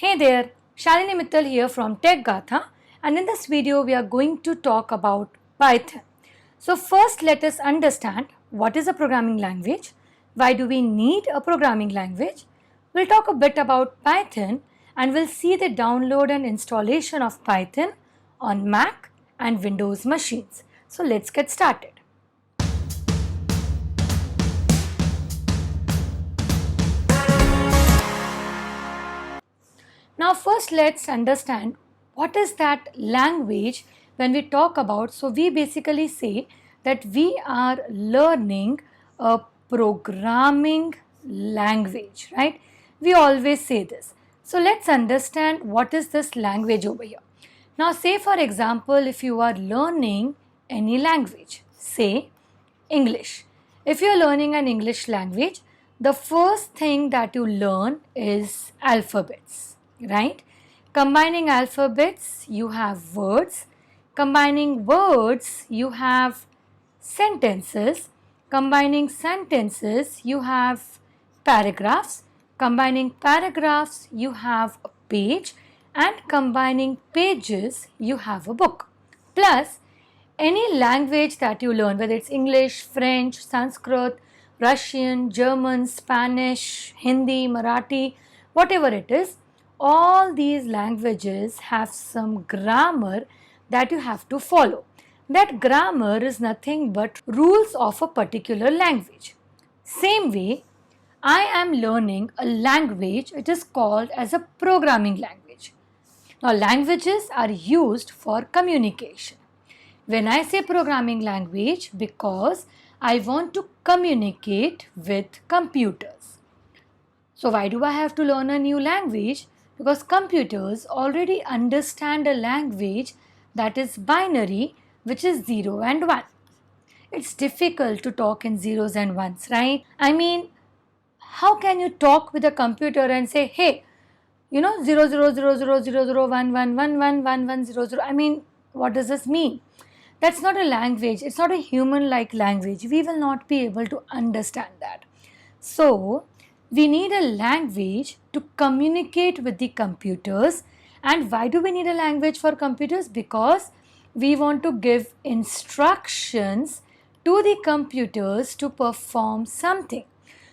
Hey there, Shalini Mittal here from Tech Gatha, and in this video we are going to talk about Python. So first let us understand what is a programming language, why do we need a programming language. We'll talk a bit about Python and we'll see the download and installation of Python on Mac and Windows machines. So let's get started. Now first let's understand what is that language when we talk about. So we basically say that we are learning a programming language, right? We always say this. So let's understand what is this language over here. Now say for example if you are learning any language, say English. If you are learning an English language, the first thing that you learn is alphabets, right? Combining alphabets, you have words. Combining words, you have sentences. Combining sentences, you have paragraphs. Combining paragraphs, you have a page. And combining pages, you have a book. Plus, any language that you learn, whether it's English, French, Sanskrit, Russian, German, Spanish, Hindi, Marathi, whatever it is, all these languages have some grammar that you have to follow. That grammar is nothing but rules of a particular language. Same way, I am learning a language, it is called as a programming language. Now, languages are used for communication. When I say programming language, because I want to communicate with computers. So why do I have to learn a new language? Because computers already understand a language that is binary, which is 0 and 1. It's difficult to talk in zeros and ones, right? I mean, how can you talk with a computer and say, hey, 0 0 0 0 0 0 1 1 1 1 1 1 0 0. I mean, what does this mean? That's not a language. It's not a human-like language. We will not be able to understand that. So, we need a language to communicate with the computers. And why do we need a language for computers? Because we want to give instructions to the computers to perform something.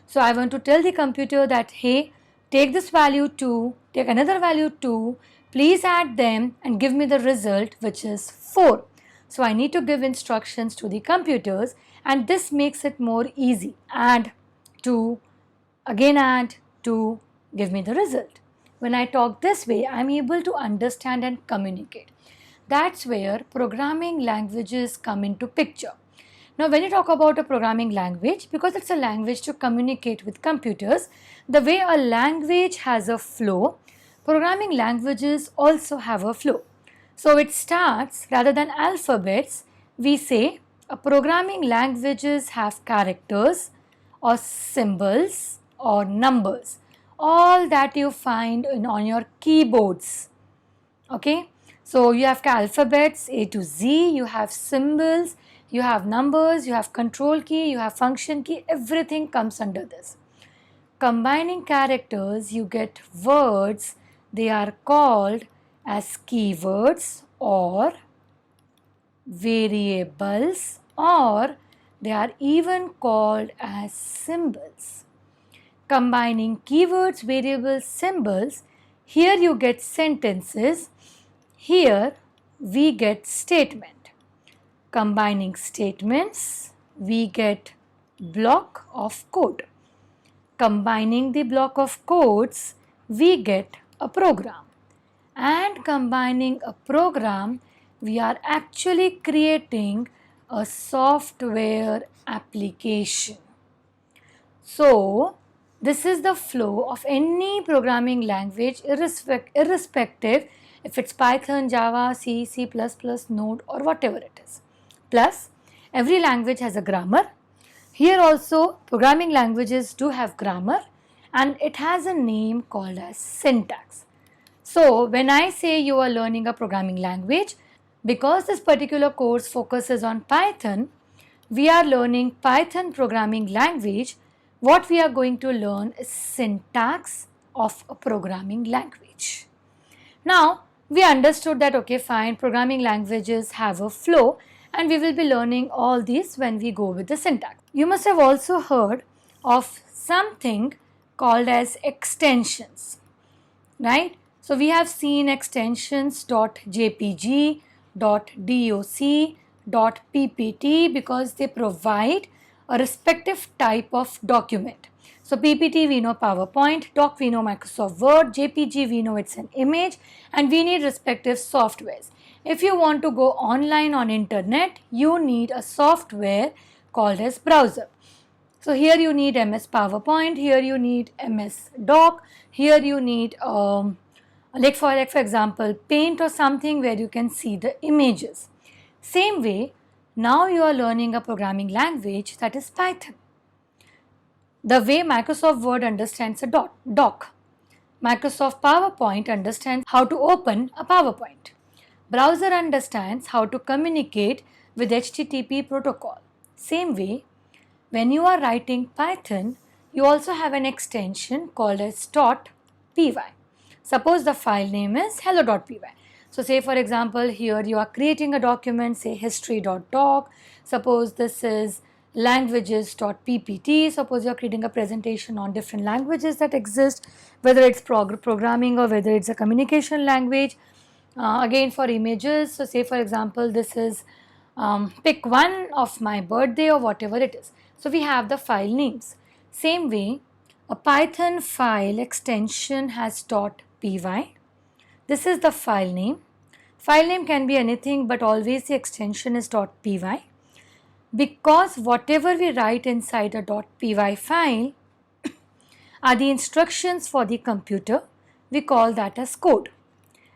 So, I want to tell the computer that, hey, take this value 2, take another value 2, please add them and give me the result which is 4. So I need to give instructions to the computers and this makes it more easy. Add 2, again add 2, give me the result. When I talk this way, I am able to understand and communicate. That's where programming languages come into picture. Now when you talk about a programming language, because it's a language to communicate with computers, the way a language has a flow, programming languages also have a flow. So it starts, rather than alphabets, we say programming languages have characters or symbols or numbers, all that you find on your keyboards. Okay, so you have alphabets A to Z, you have symbols, you have numbers, you have control key, you have function key, everything comes under this. Combining characters, you get words, they are called as keywords or variables, or they are even called as symbols. Combining keywords, variables, symbols, here you get sentences, here we get statement. Combining statements, we get block of code. Combining the block of codes, we get a program. And combining a program, we are actually creating a software application. So, this is the flow of any programming language irrespective if it's Python, Java, C, C++, Node or whatever it is. Plus, every language has a grammar. Here also, programming languages do have grammar and it has a name called as syntax. So, when I say you are learning a programming language, because this particular course focuses on Python, we are learning Python programming language. What we are going to learn is syntax of a programming language. Now we understood that okay fine, programming languages have a flow and we will be learning all these when we go with the syntax. You must have also heard of something called as extensions, right? So we have seen extensions .jpg, .doc, .ppt because they provide a respective type of document. So PPT we know PowerPoint, Doc we know Microsoft Word, JPG we know it's an image, and we need respective softwares. If you want to go online on internet, you need a software called as browser. So here you need MS PowerPoint, here you need MS Doc, here you need like for example Paint or something where you can see the images. Same way, now you are learning a programming language that is Python. The way Microsoft Word understands a doc, Microsoft PowerPoint understands how to open a PowerPoint. Browser understands how to communicate with HTTP protocol. Same way, when you are writing Python, you also have an extension called as .py. Suppose the file name is hello.py. So say for example, here you are creating a document, say history.doc. Suppose this is languages.ppt. Suppose you are creating a presentation on different languages that exist, whether it's programming or whether it's a communication language. Again for images, so say for example, this is pick one of my birthday or whatever it is. So we have the file names. Same way, a Python file extension has .py. This is the file name. File name can be anything, but always the extension is .py. Because whatever we write inside a .py file are the instructions for the computer, we call that as code.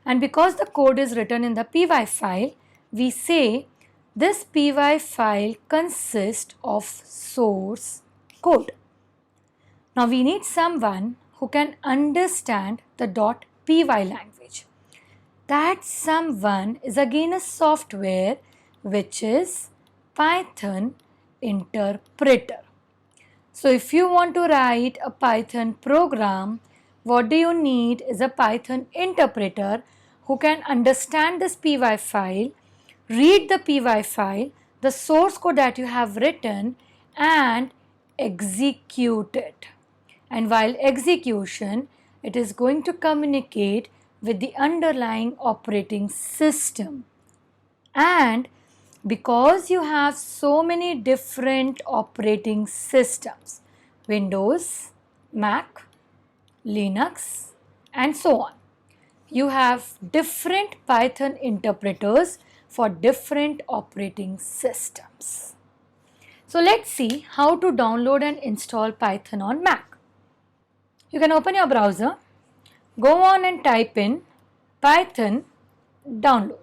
And because the code is written in the py file, we say this py file consists of source code. Now we need someone who can understand the .py language. That someone is again a software which is Python interpreter. So if you want to write a Python program, what do you need is a Python interpreter who can understand this py file, read the py file, the source code that you have written, and execute it. And while execution, it is going to communicate with the underlying operating system. And because you have so many different operating systems, Windows, Mac, Linux, and so on, you have different Python interpreters for different operating systems. So let's see how to download and install Python on Mac. You can open your browser, go on and type in Python download.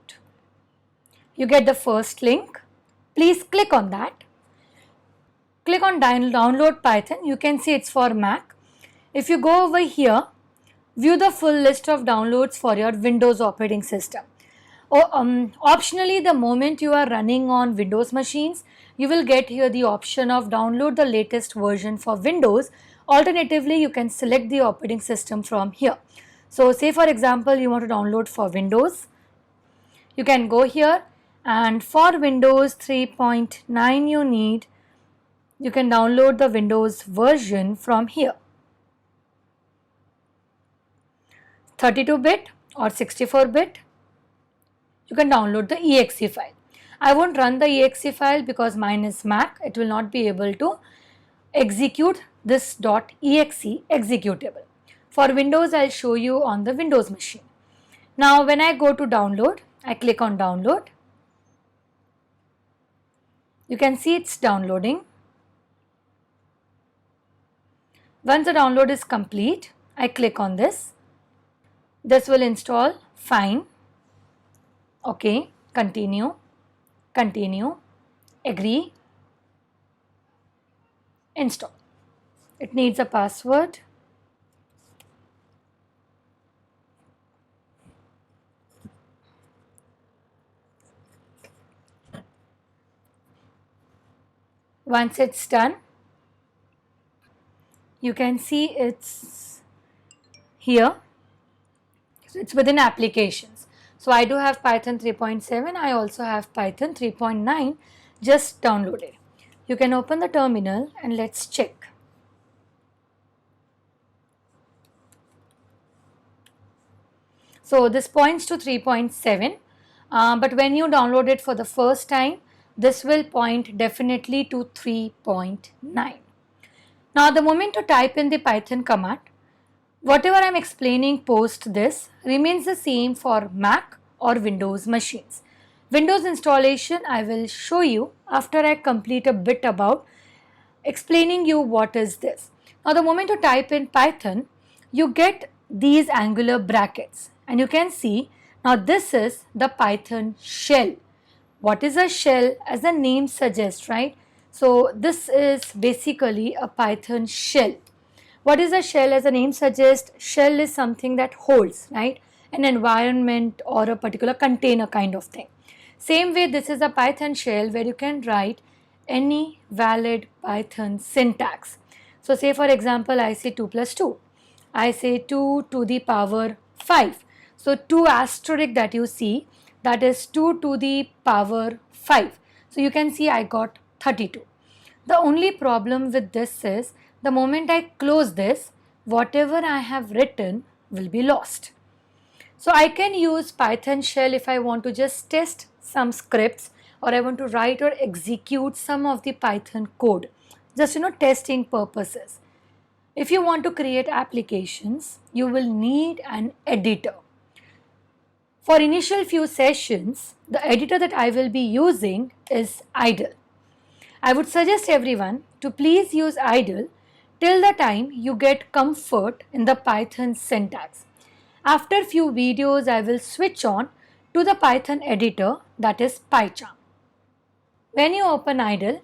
You get the first link. Please click on that. Click on download Python. You can see it's for Mac. If you go over here, view the full list of downloads for your Windows operating system. Optionally, the moment you are running on Windows machines, you will get here the option of download the latest version for Windows. Alternatively, you can select the operating system from here. So say for example, you want to download for Windows. You can go here, and for Windows 3.9 you can download the Windows version from here. 32-bit or 64-bit. You can download the exe file. I won't run the exe file because mine is Mac. It will not be able to execute this .exe executable. For Windows, I'll show you on the Windows machine. Now when I go to download, I click on download. You can see it's downloading. Once the download is complete, I click on this. This will install, fine. Okay, continue, continue, agree, install. It needs a password. Once it's done, you can see it's here. So it's within applications. So I do have Python 3.7. I also have Python 3.9 just downloaded. You can open the terminal and let's check. So this points to 3.7, but when you download it for the first time, this will point definitely to 3.9. Now the moment you type in the Python command, whatever I am explaining post this remains the same for Mac or Windows machines. Windows installation I will show you after I complete a bit about explaining you what is this. Now the moment you type in Python, you get these angular brackets and you can see now this is the Python shell. What is a shell? As the name suggests, right? So this is basically a Python shell. What is a shell? As the name suggests, shell is something that holds, right, an environment or a particular container kind of thing. Same way, this is a Python shell where you can write any valid Python syntax. So say for example, I say 2 plus 2. I say 2 to the power 5. So 2 asterisk that you see, that is 2 to the power 5. So you can see I got 32. The only problem with this is the moment I close this, whatever I have written will be lost. So I can use Python shell if I want to just test some scripts or I want to write or execute some of the Python code, just testing purposes. If you want to create applications, you will need an editor. For initial few sessions, the editor that I will be using is Idle. I would suggest everyone to please use Idle till the time you get comfort in the Python syntax. After few videos, I will switch on to the Python editor, that is PyCharm. When you open Idle,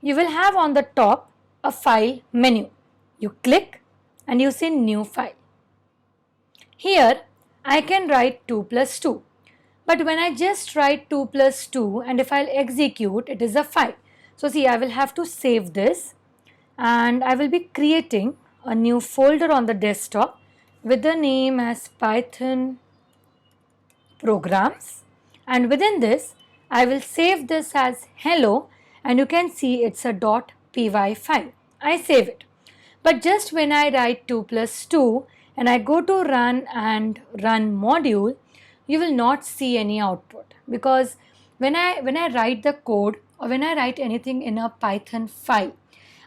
you will have on the top a file menu. You click and you see new file. Here I can write 2 plus 2. But when I just write 2 plus 2 and if I'll execute, it is a 5. So see, I will have to save this and I will be creating a new folder on the desktop with the name as Python programs, and within this I will save this as hello and you can see it's a .py file. I save it. But just when I write 2 plus 2 and I go to run and run module, you will not see any output because when I write the code or when I write anything in a Python file,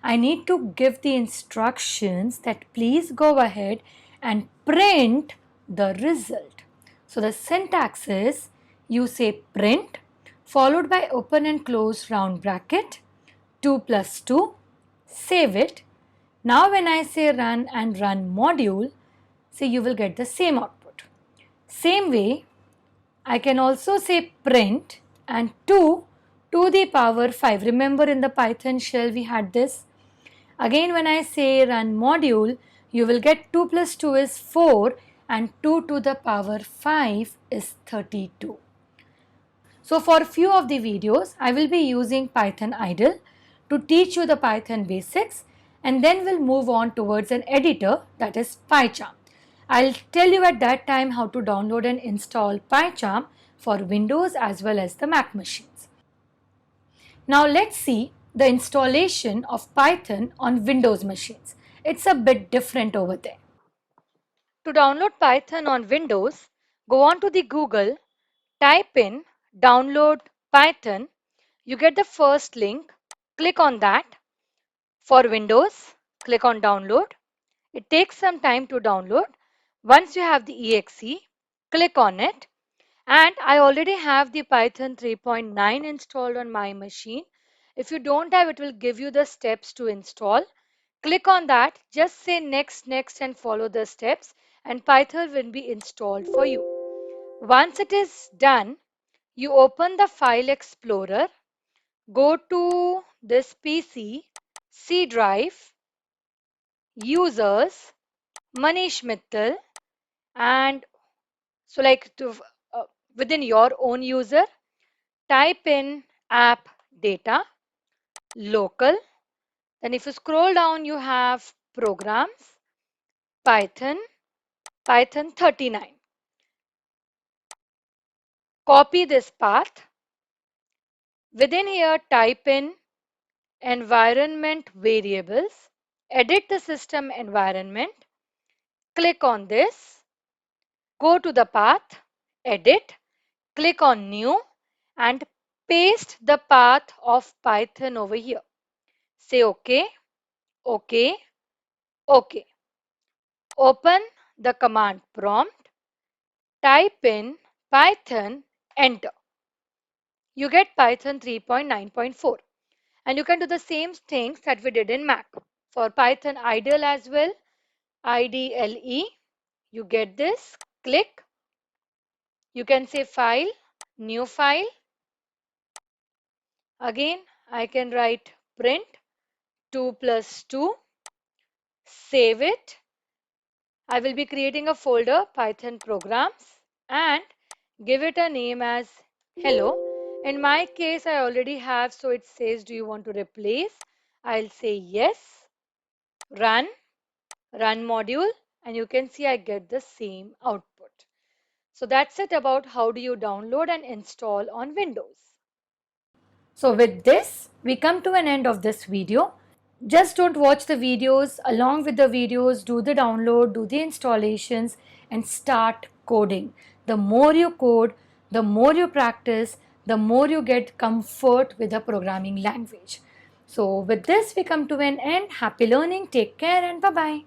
I need to give the instructions that please go ahead and print the result. So the syntax is you say print followed by open and close round bracket 2 plus 2, save it. Now when I say run and run module, see you will get the same output. Same way, I can also say print and 2 to the power 5. Remember in the Python shell we had this. Again when I say run module, you will get 2 plus 2 is 4 and 2 to the power 5 is 32. So for few of the videos, I will be using Python Idle to teach you the Python basics and then we'll move on towards an editor, that is PyCharm. I'll tell you at that time how to download and install PyCharm for Windows as well as the Mac machines. Now let's see the installation of Python on Windows machines. It's a bit different over there. To download Python on Windows, go on to the Google, type in download Python. You get the first link, click on that. For Windows, click on download. It takes some time to download. Once you have the exe, click on it. And I already have the Python 3.9 installed on my machine. If you don't have, it will give you the steps to install. Click on that, just say next, next and follow the steps and Python will be installed for you. Once it is done, you open the File Explorer, go to this PC, C drive, users, Manish Mittal, and so within your own user, type in app data, local. Then if you scroll down, you have programs, Python, Python 39. Copy this path. Within here, type in environment variables, edit the system environment, click on this, go to the path, edit, click on new and paste the path of Python over here. Say OK, OK, OK. Open the command prompt, type in Python, enter. You get Python 3.9.4. And you can do the same things that we did in Mac. For Python IDLE as well, IDLE, you get this, click, you can say file, new file. Again, I can write print 2 plus 2, save it. I will be creating a folder Python programs and give it a name as hello. In my case, I already have, so it says, do you want to replace? I'll say yes, run. Run module, and you can see I get the same output. So that's it about how do you download and install on Windows. So with this, we come to an end of this video. Just don't watch the videos. Along with the videos, do the download, do the installations and start coding. The more you code, the more you practice, the more you get comfort with the programming language. So with this, we come to an end. Happy learning. Take care and bye-bye.